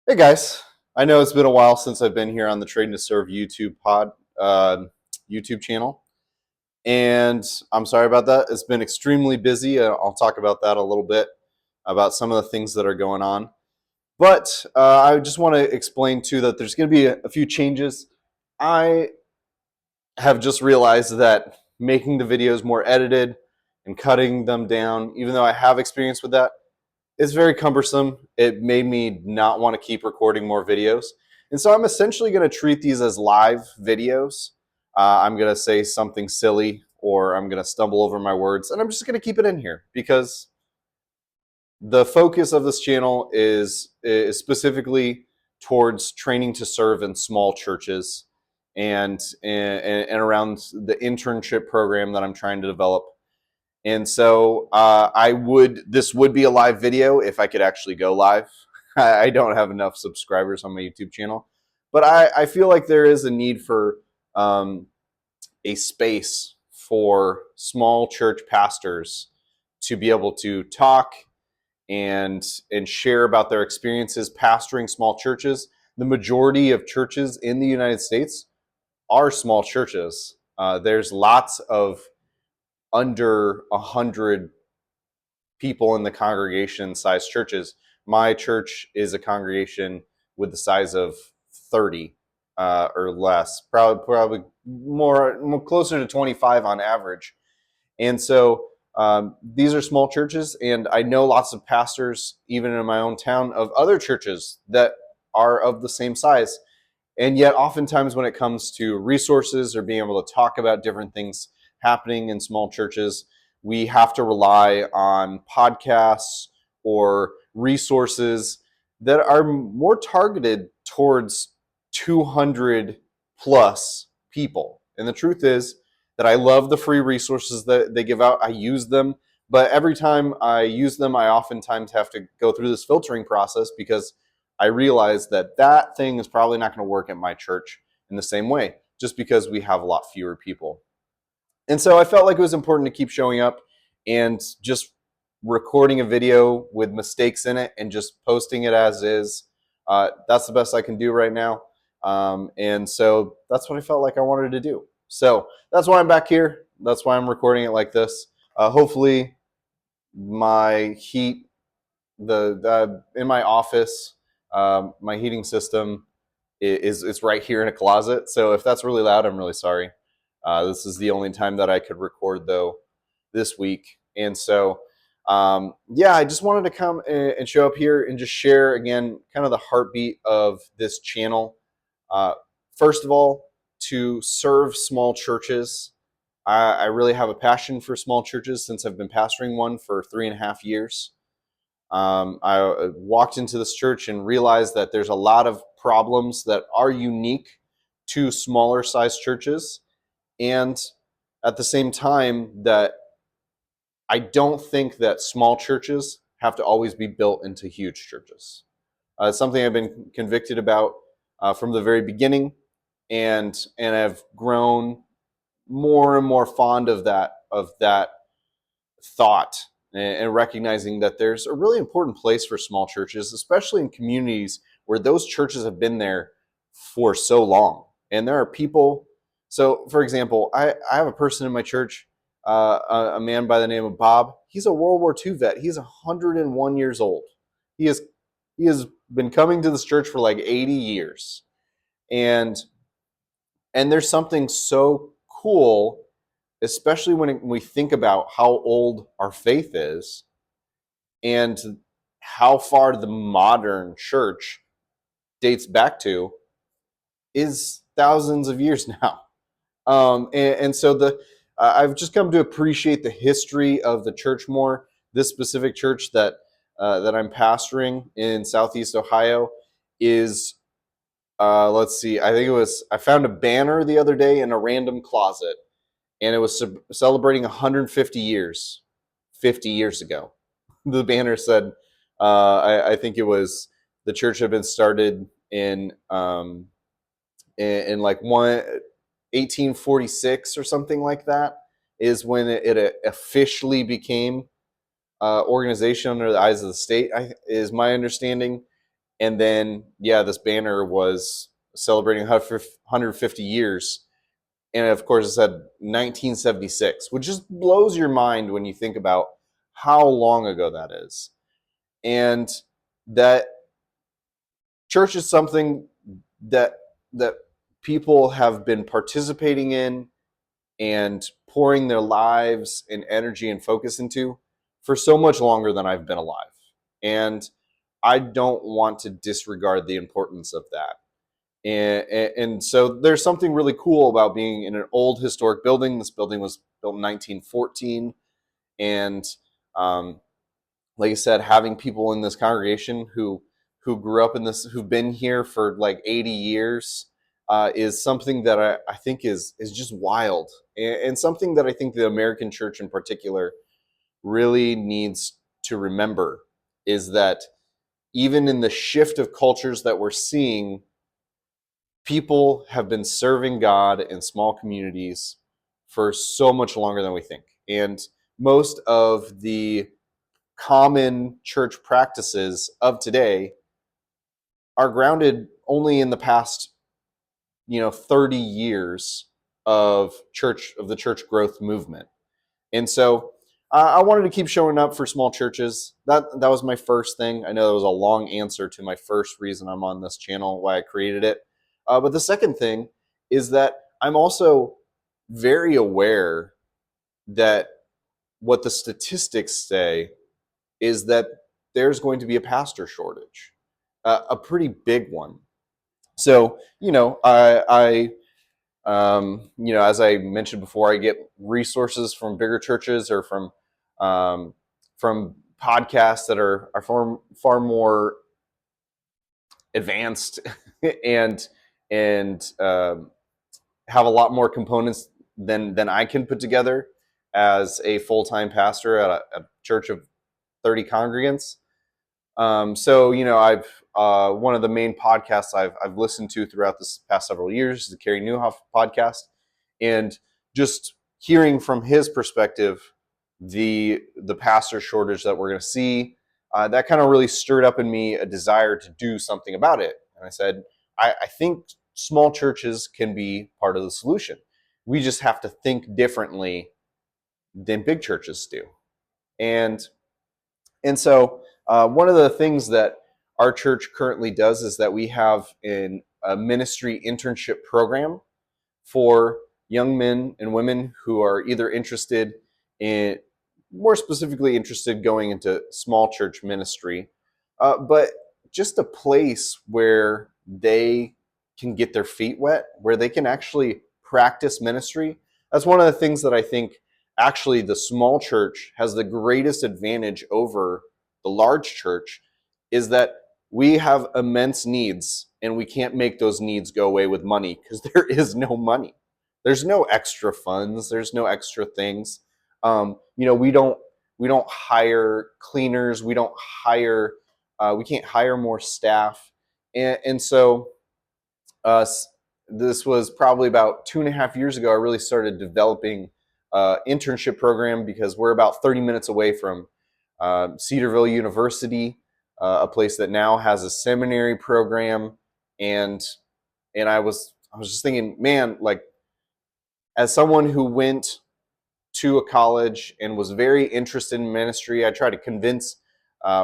Hey guys, I know it's been a while since I've been here on the Trading to Serve uh, YouTube channel, and I'm sorry about that. It's been extremely busy. I'll talk about that a little bit about some of the things that are going on. But I just want to explain too that there's going to be a few changes. I have just realized that making the videos more edited and cutting them down, even though I have experience with that, it's very cumbersome. It made me not want to keep recording more videos. And so I'm essentially going to treat these as live videos. I'm going to say something silly or I'm going to stumble over my words and I'm just going to keep it in here because the focus of this channel is specifically towards training to serve in small churches and around the internship program that I'm trying to develop. And so this would be a live video if I could actually go live. I don't have enough subscribers on my YouTube channel, but I feel like there is a need for um, a space for small church pastors to be able to talk and share about their experiences pastoring small churches. The majority of churches in the United States are small churches. There's lots of under 100 people in the congregation size churches. My church is a congregation with the size of 30 or less, probably more closer to 25 on average. And so these are small churches, and I know lots of pastors, even in my own town, of other churches that are of the same size. And yet, oftentimes, when it comes to resources or being able to talk about different things happening in small churches, we have to rely on podcasts or resources that are more targeted towards 200 plus people. And the truth is that I love the free resources that they give out. I use them, but every time I use them, I oftentimes have to go through this filtering process because I realized that thing is probably not going to work at my church in the same way, just because we have a lot fewer people. And so I felt like it was important to keep showing up and just recording a video with mistakes in it and just posting it as is. That's the best I can do right now. And so that's what I felt like I wanted to do. So that's why I'm back here. That's why I'm recording it like this. Hopefully, my heat, the in my office, my heating system is right here in a closet. So if that's really loud, I'm really sorry. This is the only time that I could record though this week, and so yeah, I just wanted to come and show up here and just share again, kind of the heartbeat of this channel. Uh, First of all, to serve small churches. I really have a passion for small churches since I've been pastoring one for 3.5 years. I walked into this church and realized that there's a lot of problems that are unique to smaller sized churches. And at the same time, that I don't think that small churches have to always be built into huge churches. It's something I've been convicted about from the very beginning, and I've grown more and more fond of that thought and recognizing that there's a really important place for small churches, especially in communities where those churches have been there for so long. And there are people. So, for example, I have a person in my church, a man by the name of Bob. He's a World War II vet. He's 101 years old. He has been coming to this church for like 80 years. And there's something so cool, especially when we think about how old our faith is and how far the modern church dates back to is thousands of years now. And so I've just come to appreciate the history of the church more. This specific church that I'm pastoring in Southeast Ohio is, let's see, I found a banner the other day in a random closet, and it was celebrating 150 years, 50 years ago. The banner said, I think it was the church had been started in like 1846 or something like that, is when it officially became organization under the eyes of the state, is my understanding. And then, yeah, this banner was celebrating 150 years. And of course, it said 1976, which just blows your mind when you think about how long ago that is. And that church is something that that people have been participating in and pouring their lives and energy and focus into for so much longer than I've been alive. And I don't want to disregard the importance of that. And so there's something really cool about being in an old historic building. This building was built in 1914. And um, like I said, having people in this congregation who grew up in this, who've been here for like 80 years, is something that I think is just wild, and something that I think the American church in particular really needs to remember is that even in the shift of cultures that we're seeing, people have been serving God in small communities for so much longer than we think. And most of the common church practices of today are grounded only in the past 30 years of the church growth movement. And so I wanted to keep showing up for small churches. That was my first thing. I know that was a long answer to my first reason I'm on this channel, why I created it. But the second thing is that I'm also very aware that what the statistics say is that there's going to be a pastor shortage, a pretty big one. So, as I mentioned before, I get resources from bigger churches or um, from podcasts that are far more advanced and and have a lot more components than I can put together as a full-time pastor at a church of 30 congregants. So I've one of the main podcasts I've listened to throughout this past several years is the Carey Nieuwhof podcast, and just hearing from his perspective the pastor shortage that we're going to see, that kind of really stirred up in me a desire to do something about it. And I said, I think small churches can be part of the solution. We just have to think differently than big churches do, and so one of the things that our church currently does is that we have a ministry internship program for young men and women who are either interested in, more specifically interested going into small church ministry, but just a place where they can get their feet wet, where they can actually practice ministry. That's one of the things that I think actually the small church has the greatest advantage over the large church, is that we have immense needs and we can't make those needs go away with money because there is no money. There's no extra funds. There's no extra things. We don't hire cleaners. We can't hire more staff. And so this was probably about 2.5 years ago. I really started developing internship program because we're about 30 minutes away from Cedarville University, a place that now has a seminary program. And I was just thinking, man, like, as someone who went to a college and was very interested in ministry, I tried to convince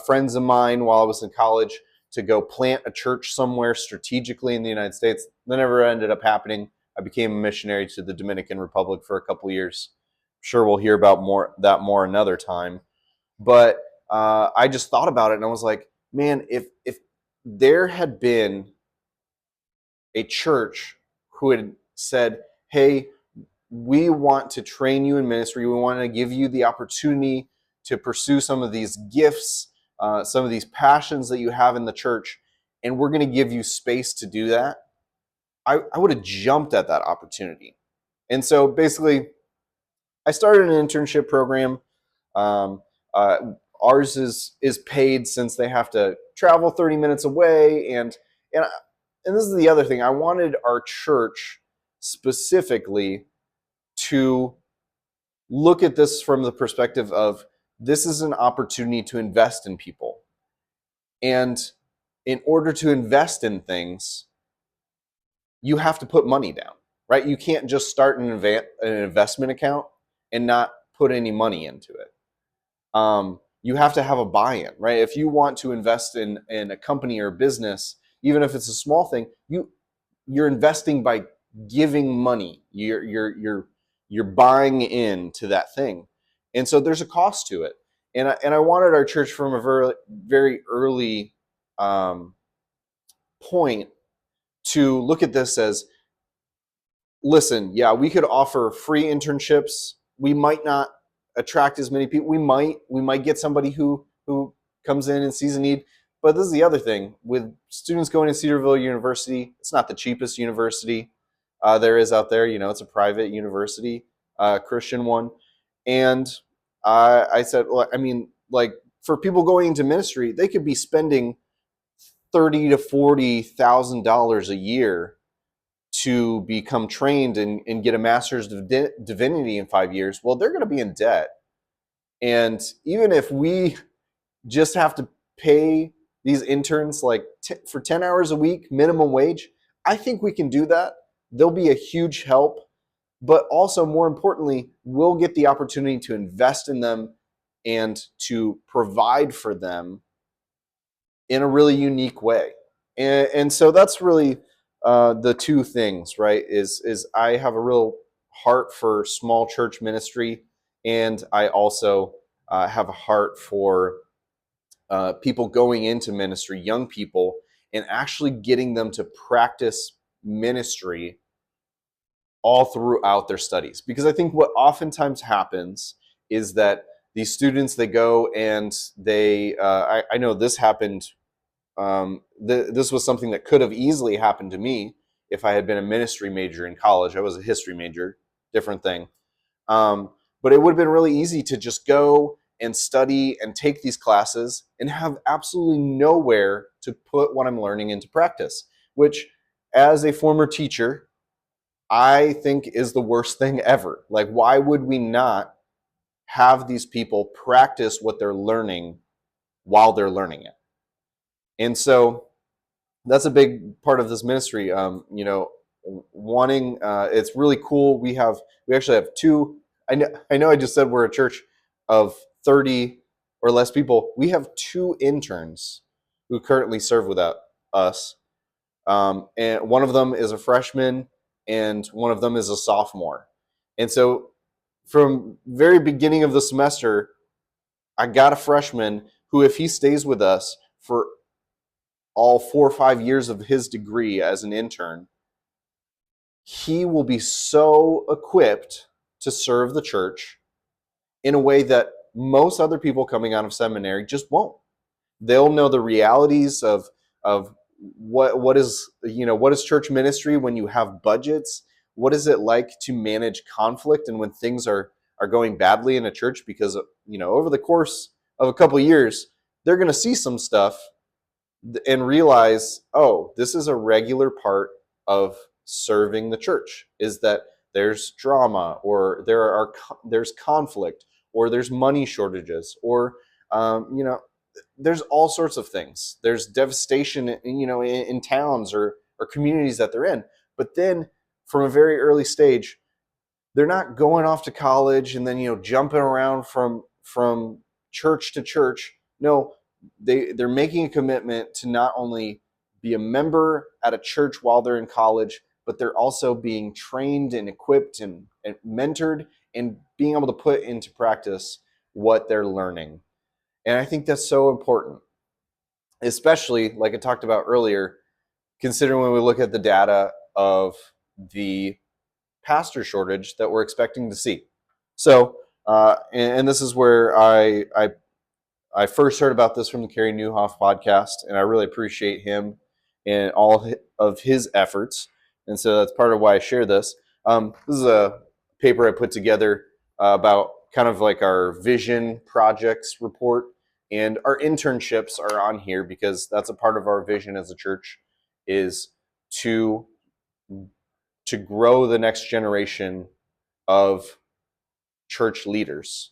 friends of mine while I was in college to go plant a church somewhere strategically in the United States. That never ended up happening. I became a missionary to the Dominican Republic for a couple of years. I'm sure we'll hear about more another time. But I just thought about it and I was like, man, if there had been a church who had said, hey, we want to train you in ministry. We want to give you the opportunity to pursue some of these gifts, some of these passions that you have in the church, and we're going to give you space to do that. I would have jumped at that opportunity. And so basically, I started an internship program. Um, uh, Ours is paid since they have to travel 30 minutes away, and and this is the other thing. I wanted our church specifically to look at this from the perspective of, this is an opportunity to invest in people. And in order to invest in things, you have to put money down, right? You can't just start an investment account and not put any money into it. You have to have a buy-in, right? If you want to invest in a company or business, even if it's a small thing, you're investing by giving money. You're buying into that thing, and so there's a cost to it. And I wanted our church from a very early point to look at this as, listen, yeah, we could offer free internships. We might not attract as many people. We might get somebody who comes in and sees a need. But this is the other thing with students going to Cedarville University. It's not the cheapest university there is out there. It's a private university, Christian one. And I said, well, I mean, like for people going into ministry, they could be spending $30,000 to $40,000 a year to become trained and get a master's of divinity in 5 years. Well, they're going to be in debt. And even if we just have to pay these interns like for 10 hours a week, minimum wage, I think we can do that. They'll be a huge help. But also, more importantly, we'll get the opportunity to invest in them and to provide for them in a really unique way. And so that's really the two things, right? Is I have a real heart for small church ministry, and I also have a heart for people going into ministry, young people, and actually getting them to practice ministry all throughout their studies. Because I think what oftentimes happens is that these students, they go and I know this happened. This was something that could have easily happened to me if I had been a ministry major in college. I was a history major, different thing. But it would have been really easy to just go and study and take these classes and have absolutely nowhere to put what I'm learning into practice, which, as a former teacher, I think is the worst thing ever. Like, why would we not have these people practice what they're learning while they're learning it? And so that's a big part of this ministry. Wanting it's really cool. We actually have two. I know I just said we're a church of 30 or less people. We have two interns who currently serve without us, and one of them is a freshman, and one of them is a sophomore. And so, from very beginning of the semester, I got a freshman who, if he stays with us for all 4 or 5 years of his degree as an intern, he will be so equipped to serve the church in a way that most other people coming out of seminary just won't. They'll know the realities of what is church ministry when you have budgets. What is it like to manage conflict and when things are going badly in a church? Because over the course of a couple of years, they're going to see some stuff and realize, oh, this is a regular part of serving the church, is that there's drama, or there's conflict, or there's money shortages, or there's all sorts of things. There's devastation in towns or communities that they're in. But then, from a very early stage, they're not going off to college and then jumping around from church to church. No, they're making a commitment to not only be a member at a church while they're in college, but they're also being trained and equipped and mentored and being able to put into practice what they're learning. And I think that's so important, especially like I talked about earlier, considering when we look at the data of the pastor shortage that we're expecting to see. So, and this is where I first heard about this from the Carey Nieuwhof podcast, and I really appreciate him and all of his efforts. And so that's part of why I share this. This is a paper I put together about kind of like our vision projects report, and our internships are on here because that's a part of our vision as a church, is to grow the next generation of church leaders,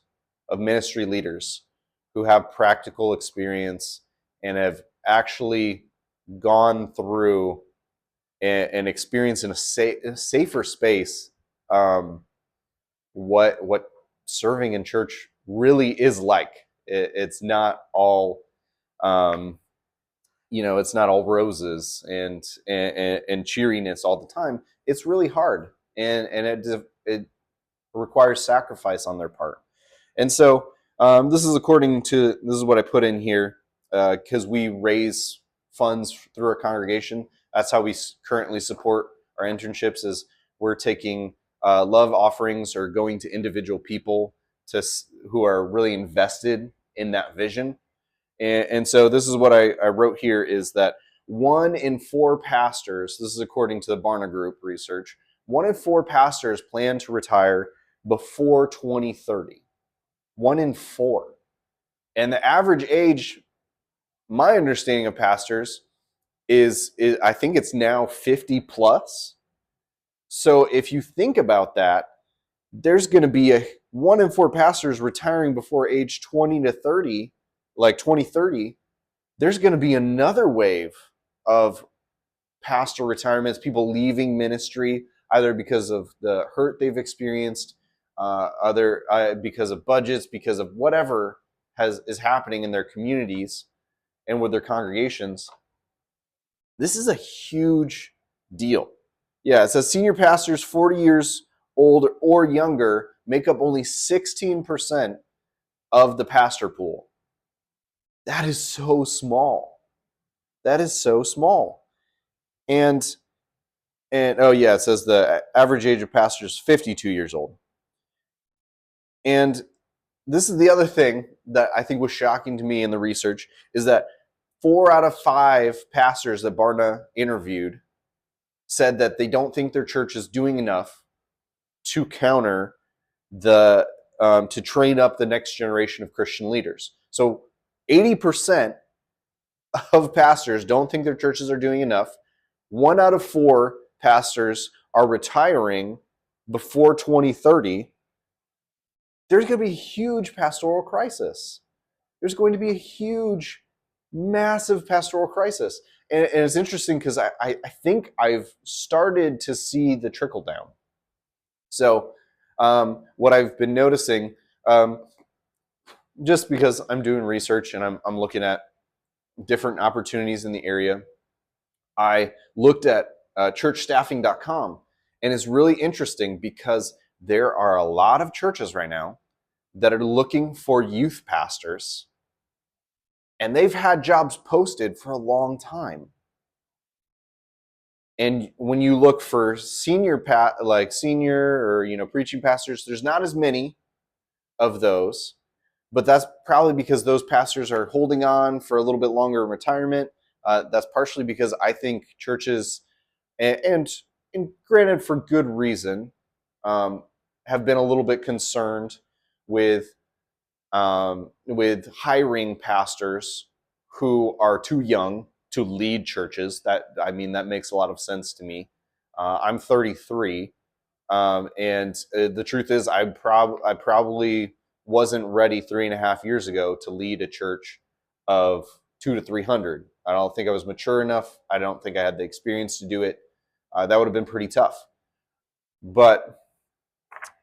of ministry leaders who have practical experience and have actually gone through and experienced in a safer space what serving in church really is like. It's not all it's not all roses and cheeriness all the time. It's really hard, and it requires sacrifice on their part. And so this is what I put in here, because we raise funds through our congregation. That's how we currently support our internships. Is we're taking love offerings or going to individual people who are really invested in that vision. And so this is what I wrote here, is that 1 in 4 pastors, this is according to the Barna Group research, 1 in 4 pastors plan to retire before 2030. 1 in 4. And the average age, my understanding of pastors is I think it's now 50 plus. So if you think about that, there's going to be a 1 in 4 pastors retiring before age 20 to 30, like 2030. There's going to be another wave of pastor retirements, people leaving ministry, either because of the hurt they've experienced, because of budgets, because of whatever is happening in their communities and with their congregations. This is a huge deal. Yeah, it says senior pastors 40 years old or younger make up only 16% of the pastor pool. That is so small. That is so small. And oh yeah, it says the average age of pastors is 52 years old. And this is the other thing that I think was shocking to me in the research, is that 4 out of 5 pastors that Barna interviewed said that they don't think their church is doing enough to counter to train up the next generation of Christian leaders. So 80% of pastors don't think their churches are doing enough. 1 out of 4 pastors are retiring before 2030. There's going to be a huge pastoral crisis. There's going to be a huge, massive pastoral crisis. And it's interesting because I think I've started to see the trickle down. So what I've been noticing, just because I'm doing research and I'm looking at different opportunities in the area, I looked at churchstaffing.com, and it's really interesting because there are a lot of churches right now that are looking for youth pastors, and they've had jobs posted for a long time. And when you look for senior or preaching pastors, there's not as many of those, but that's probably because those pastors are holding on for a little bit longer in retirement. That's partially because I think churches, and granted for good reason, have been a little bit concerned with hiring pastors who are too young to lead churches. That makes a lot of sense to me. I'm 33, and the truth is, I probably wasn't ready 3.5 years ago to lead a church of 200 to 300. I don't think I was mature enough. I don't think I had the experience to do it. That would have been pretty tough. But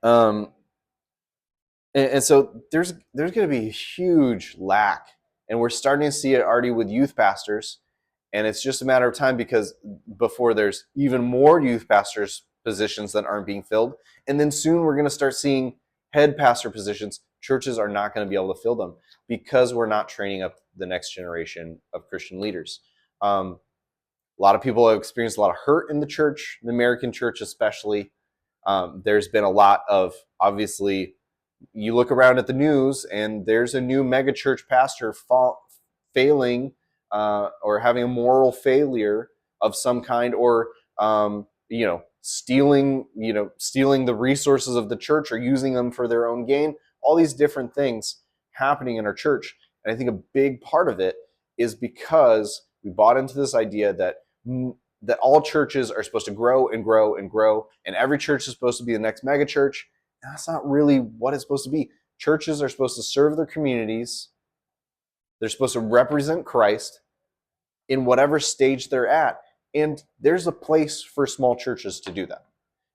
and so there's going to be a huge lack, and we're starting to see it already with youth pastors, and it's just a matter of time before there's even more youth pastors positions that aren't being filled, and then soon we're going to start seeing head pastor positions. Churches are not going to be able to fill them because we're not training up the next generation of Christian leaders. A lot of people have experienced a lot of hurt in the church, the American church especially. There's been a lot of, obviously, you look around at the news and there's a new megachurch pastor failing or having a moral failure of some kind, or stealing the resources of the church or using them for their own gain. All these different things happening in our church. And I think a big part of it is because we bought into this idea that all churches are supposed to grow and grow and grow, and every church is supposed to be the next megachurch. That's not really what it's supposed to be. Churches are supposed to serve their communities. They're supposed to represent Christ. in whatever stage they're at. And there's a place for small churches to do that.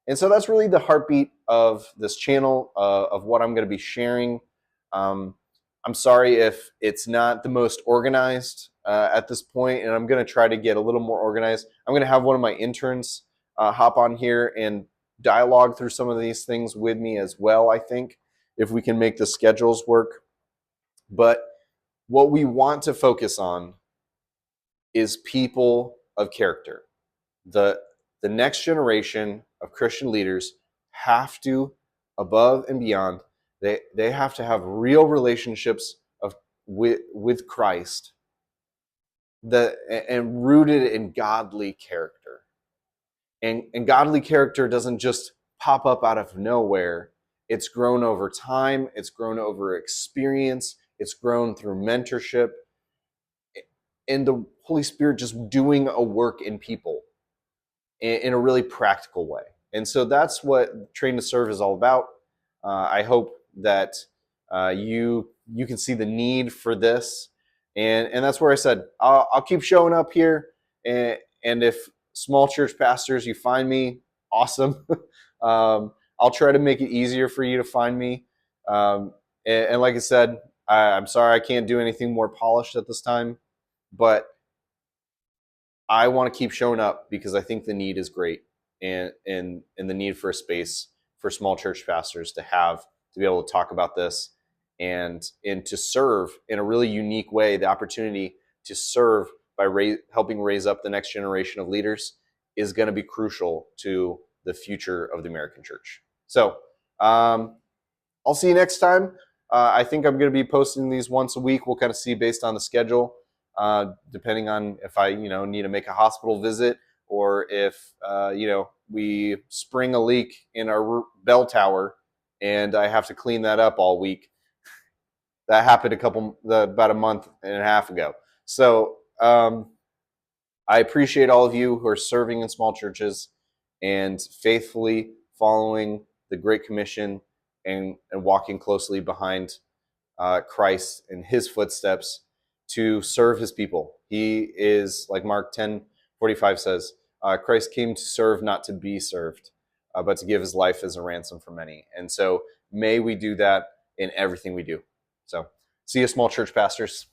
And so that's really the heartbeat of this channel, of what I'm going to be sharing. I'm sorry if it's not the most organized at this point, and I'm going to try to get a little more organized. I'm going to have one of my interns hop on here and dialogue through some of these things with me as well, I think, if we can make the schedules work. But what we want to focus on is people of character. The next generation of Christian leaders have to, above and beyond, they have to have real relationships with Christ and rooted in godly character. And godly character doesn't just pop up out of nowhere. It's grown over time, it's grown over experience, it's grown through mentorship, and the Holy Spirit just doing a work in people in a really practical way. And so that's what Train to Serve is all about. I hope that you can see the need for this, and that's where I said I'll keep showing up here, and if small church pastors you find me, awesome. I'll try to make it easier for you to find me. And like I said, I'm sorry I can't do anything more polished at this time, but I want to keep showing up because I think the need is great, and the need for a space for small church pastors to be able to talk about this and to serve in a really unique way. The opportunity to serve by helping raise up the next generation of leaders is going to be crucial to the future of the American church. So I'll see you next time. I think I'm going to be posting these once a week. We'll kind of see based on the schedule. Depending on if I, need to make a hospital visit, or if, we spring a leak in our bell tower and I have to clean that up all week. That happened about a month and a half ago. So I appreciate all of you who are serving in small churches and faithfully following the Great Commission and walking closely behind Christ in his footsteps to serve his people. He is, like Mark 10:45 says, Christ came to serve, not to be served, but to give his life as a ransom for many. And so may we do that in everything we do. So see you, small church pastors.